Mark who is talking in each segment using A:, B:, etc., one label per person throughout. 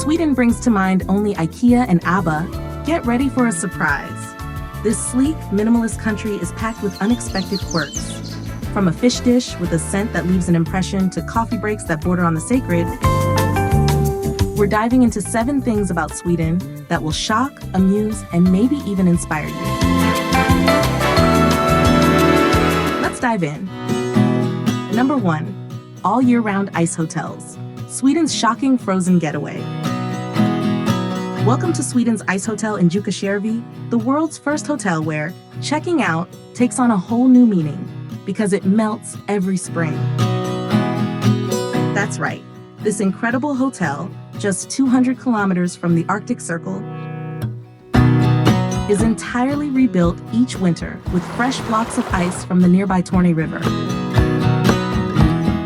A: Sweden brings to mind only IKEA and ABBA, get ready for a surprise. This sleek, minimalist country is packed with unexpected quirks. From a fish dish with a scent that leaves an impression to coffee breaks that border on the sacred, we're diving into 7 things about Sweden that will shock, amuse, and maybe even inspire you. Let's dive in. Number 1, all year-round ice hotels. Sweden's shocking frozen getaway. Welcome to Sweden's Icehotel in Jukkasjärvi, the world's first hotel where checking out takes on a whole new meaning because it melts every spring. That's right, this incredible hotel, just 200 kilometers from the Arctic Circle, is entirely rebuilt each winter with fresh blocks of ice from the nearby Torne River.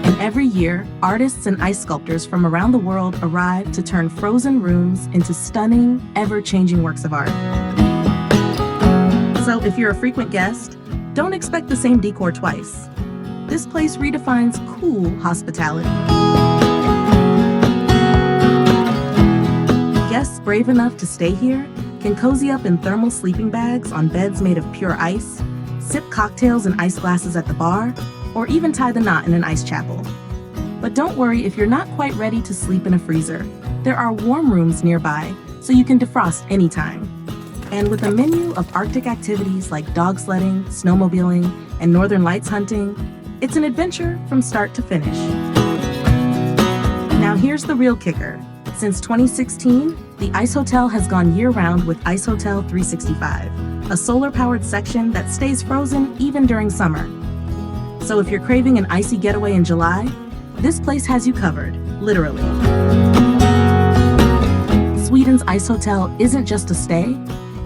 A: And every year, artists and ice sculptors from around the world arrive to turn frozen rooms into stunning, ever-changing works of art. So if you're a frequent guest, don't expect the same decor twice. This place redefines cool hospitality. Guests brave enough to stay here can cozy up in thermal sleeping bags on beds made of pure ice, sip cocktails in ice glasses at the bar, or even tie the knot in an ice chapel. But don't worry if you're not quite ready to sleep in a freezer. There are warm rooms nearby, so you can defrost anytime. And with a menu of Arctic activities like dog sledding, snowmobiling, and northern lights hunting, it's an adventure from start to finish. Now here's the real kicker. Since 2016, the Icehotel has gone year-round with Icehotel 365, a solar-powered section that stays frozen even during summer. So if you're craving an icy getaway in July, this place has you covered, literally. Sweden's Icehotel isn't just a stay,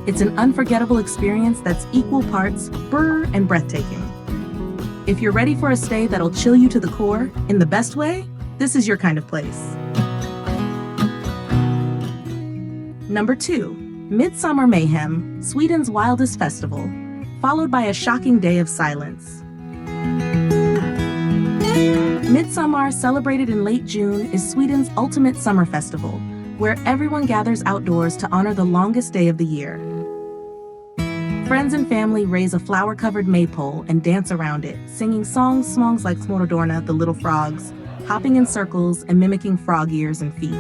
A: it's an unforgettable experience that's equal parts brr and breathtaking. If you're ready for a stay that'll chill you to the core, in the best way, this is your kind of place. Number 2, Midsommar Mayhem, Sweden's wildest festival, followed by a shocking day of silence. Midsommar, celebrated in late June, is Sweden's ultimate summer festival, where everyone gathers outdoors to honor the longest day of the year. Friends and family raise a flower-covered maypole and dance around it, singing songs like Smådorna, the Little Frogs, hopping in circles and mimicking frog ears and feet.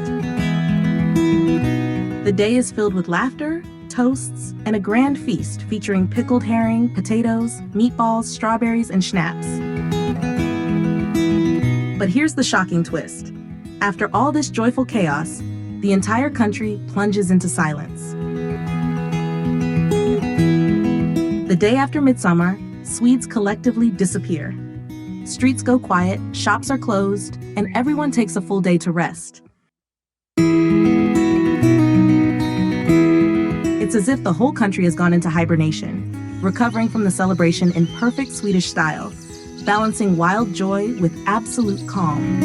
A: The day is filled with laughter, toasts, and a grand feast featuring pickled herring, potatoes, meatballs, strawberries, and schnapps. But here's the shocking twist. After all this joyful chaos, the entire country plunges into silence. The day after Midsommar, Swedes collectively disappear. Streets go quiet, shops are closed, and everyone takes a full day to rest. It's as if the whole country has gone into hibernation, recovering from the celebration in perfect Swedish style, balancing wild joy with absolute calm.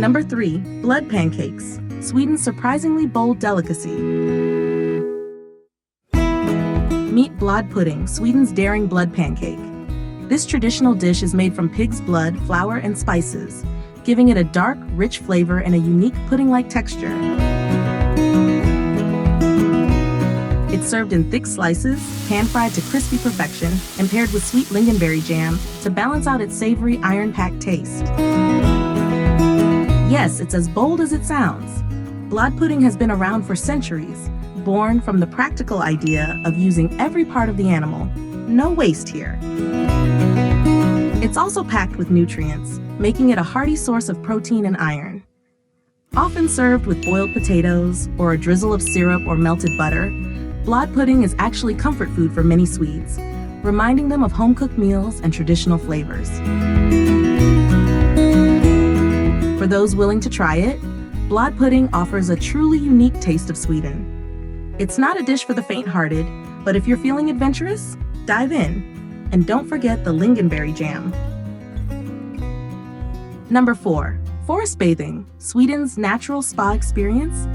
A: Number 3, blood pancakes, Sweden's surprisingly bold delicacy. Meet blod pudding, Sweden's daring blood pancake. This traditional dish is made from pig's blood, flour, and spices, giving it a dark, rich flavor and a unique pudding-like texture. It's served in thick slices, pan-fried to crispy perfection, and paired with sweet lingonberry jam to balance out its savory, iron-packed taste. Yes, it's as bold as it sounds. Blood pudding has been around for centuries, born from the practical idea of using every part of the animal. No waste here. It's also packed with nutrients, making it a hearty source of protein and iron. Often served with boiled potatoes or a drizzle of syrup or melted butter, blood pudding is actually comfort food for many Swedes, reminding them of home-cooked meals and traditional flavors. For those willing to try it, blood pudding offers a truly unique taste of Sweden. It's not a dish for the faint-hearted, but if you're feeling adventurous, dive in. And don't forget the lingonberry jam. Number 4, forest bathing, Sweden's natural spa experience.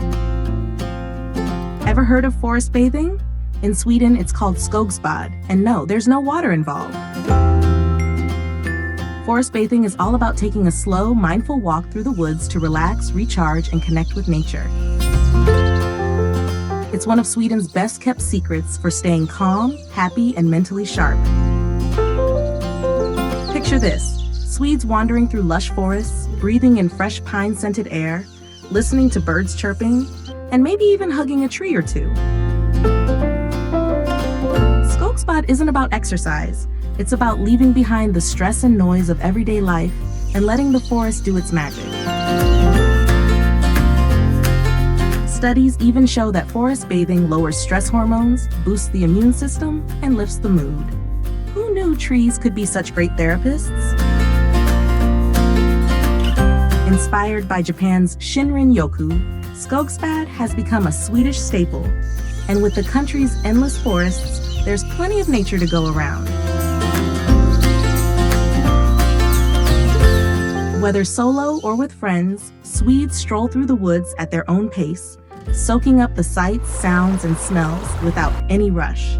A: Ever heard of forest bathing? In Sweden, it's called skogsbad, and no, there's no water involved. Forest bathing is all about taking a slow, mindful walk through the woods to relax, recharge, and connect with nature. It's one of Sweden's best-kept secrets for staying calm, happy, and mentally sharp. Picture this: Swedes wandering through lush forests, breathing in fresh pine-scented air, listening to birds chirping, and maybe even hugging a tree or two. Skogspad isn't about exercise. It's about leaving behind the stress and noise of everyday life and letting the forest do its magic. Studies even show that forest bathing lowers stress hormones, boosts the immune system, and lifts the mood. Who knew trees could be such great therapists? Inspired by Japan's Shinrin-yoku, Skogspad has become a Swedish staple. And with the country's endless forests, there's plenty of nature to go around. Whether solo or with friends, Swedes stroll through the woods at their own pace, soaking up the sights, sounds, and smells without any rush.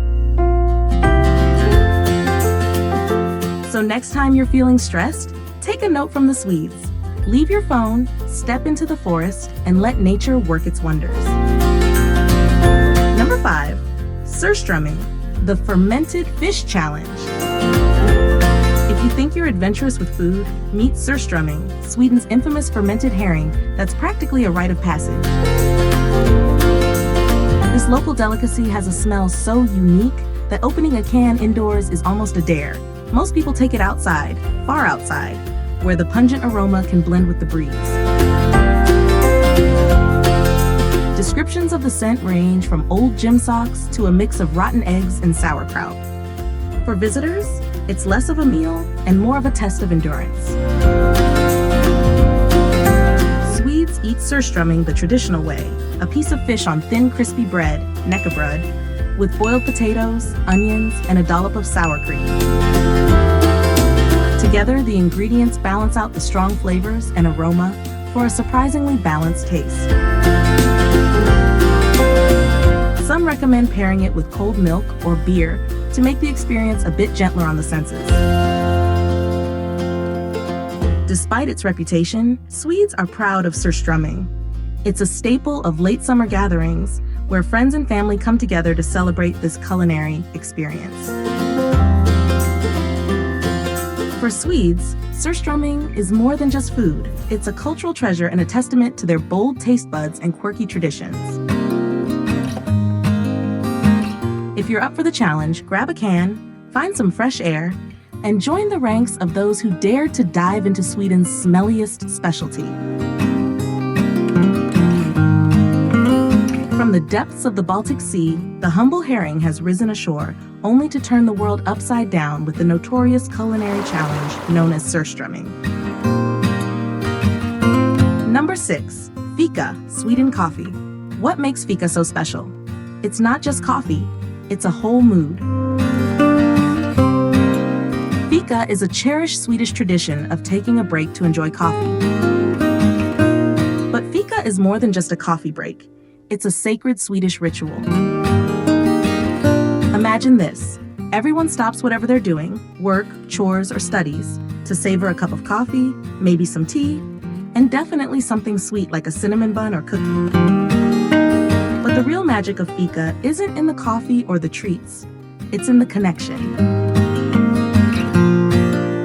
A: So next time you're feeling stressed, take a note from the Swedes. Leave your phone, step into the forest, and let nature work its wonders. Number 5, Surströmming, the Fermented Fish Challenge. If you think you're adventurous with food, meet Surströmming, Sweden's infamous fermented herring that's practically a rite of passage. This local delicacy has a smell so unique that opening a can indoors is almost a dare. Most people take it outside, far outside, where the pungent aroma can blend with the breeze. Descriptions of the scent range from old gym socks to a mix of rotten eggs and sauerkraut. For visitors, it's less of a meal and more of a test of endurance. Swedes eat surströmming the traditional way, a piece of fish on thin, crispy bread, knäckebröd, with boiled potatoes, onions, and a dollop of sour cream. Together, the ingredients balance out the strong flavors and aroma for a surprisingly balanced taste. Some recommend pairing it with cold milk or beer to make the experience a bit gentler on the senses. Despite its reputation, Swedes are proud of surströmming. It's a staple of late summer gatherings where friends and family come together to celebrate this culinary experience. For Swedes, surströmming is more than just food. It's a cultural treasure and a testament to their bold taste buds and quirky traditions. If you're up for the challenge, grab a can, find some fresh air, and join the ranks of those who dare to dive into Sweden's smelliest specialty. From the depths of the Baltic Sea, the humble herring has risen ashore, only to turn the world upside down with the notorious culinary challenge known as surströmming. Number 6, Fika, Sweden coffee. What makes Fika so special? It's not just coffee, it's a whole mood. Fika is a cherished Swedish tradition of taking a break to enjoy coffee. But Fika is more than just a coffee break. It's a sacred Swedish ritual. Imagine this. Everyone stops whatever they're doing, work, chores, or studies, to savor a cup of coffee, maybe some tea, and definitely something sweet like a cinnamon bun or cookie. But the real magic of Fika isn't in the coffee or the treats. It's in the connection.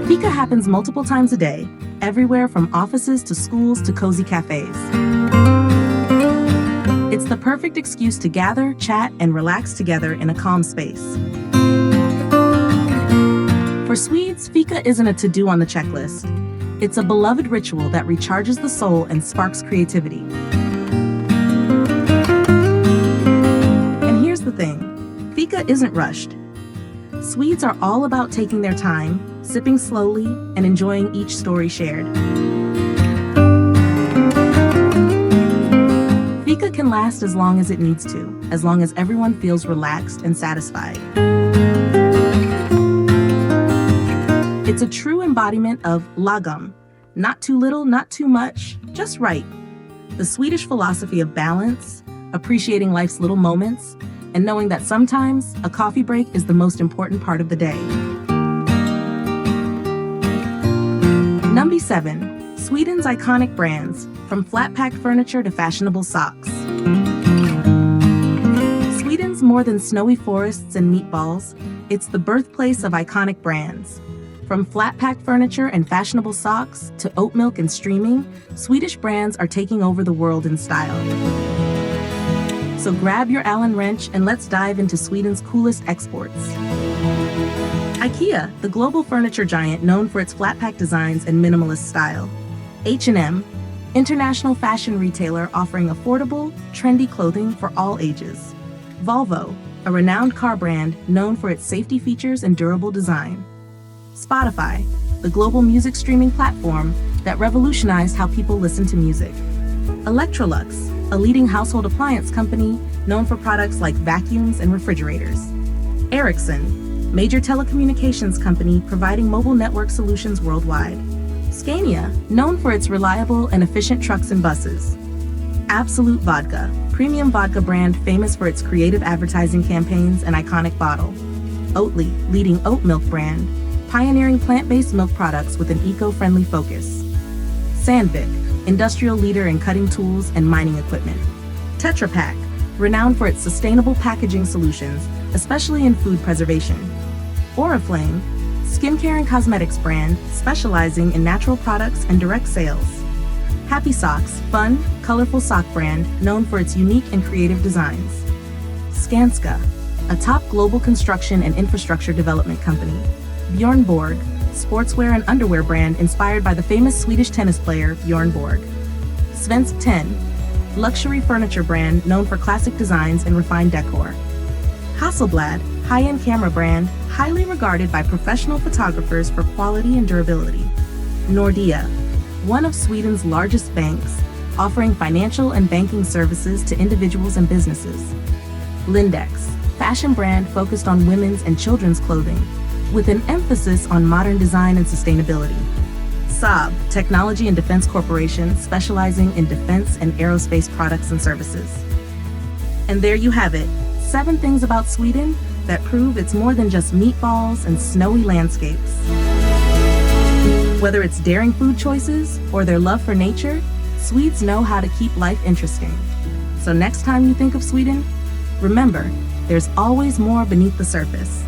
A: Fika happens multiple times a day, everywhere from offices to schools to cozy cafes. It's the perfect excuse to gather, chat, and relax together in a calm space. For Swedes, Fika isn't a to-do on the checklist. It's a beloved ritual that recharges the soul and sparks creativity. And here's the thing, Fika isn't rushed. Swedes are all about taking their time, sipping slowly, and enjoying each story shared. Fika can last as long as it needs to, as long as everyone feels relaxed and satisfied. It's a true embodiment of lagom, not too little, not too much, just right. The Swedish philosophy of balance, appreciating life's little moments, and knowing that sometimes a coffee break is the most important part of the day. Number 7. Sweden's iconic brands, from flat-pack furniture to fashionable socks. Sweden's more than snowy forests and meatballs, it's the birthplace of iconic brands. From flat-pack furniture and fashionable socks to oat milk and streaming, Swedish brands are taking over the world in style. So grab your Allen wrench and let's dive into Sweden's coolest exports. IKEA, the global furniture giant known for its flat-pack designs and minimalist style. H&M, international fashion retailer offering affordable, trendy clothing for all ages. Volvo, a renowned car brand known for its safety features and durable design. Spotify, the global music streaming platform that revolutionized how people listen to music. Electrolux, a leading household appliance company known for products like vacuums and refrigerators. Ericsson, major telecommunications company providing mobile network solutions worldwide. Scania, known for its reliable and efficient trucks and buses. Absolute Vodka, premium vodka brand famous for its creative advertising campaigns and iconic bottle. Oatly, leading oat milk brand, pioneering plant-based milk products with an eco-friendly focus. Sandvik, industrial leader in cutting tools and mining equipment. Tetra Pak, renowned for its sustainable packaging solutions, especially in food preservation. Oriflame, skincare and cosmetics brand specializing in natural products and direct sales. Happy Socks, fun, colorful sock brand known for its unique and creative designs. Skanska, a top global construction and infrastructure development company. Bjorn Borg, sportswear and underwear brand inspired by the famous Swedish tennis player Bjorn Borg. Svensk 10, luxury furniture brand known for classic designs and refined decor. Hasselblad, high-end camera brand, highly regarded by professional photographers for quality and durability. Nordea, one of Sweden's largest banks, offering financial and banking services to individuals and businesses. Lindex, fashion brand focused on women's and children's clothing, with an emphasis on modern design and sustainability. Saab, technology and defense corporation specializing in defense and aerospace products and services. And there you have it, 7 things about Sweden that prove it's more than just meatballs and snowy landscapes. Whether it's daring food choices or their love for nature, Swedes know how to keep life interesting. So next time you think of Sweden, remember, there's always more beneath the surface.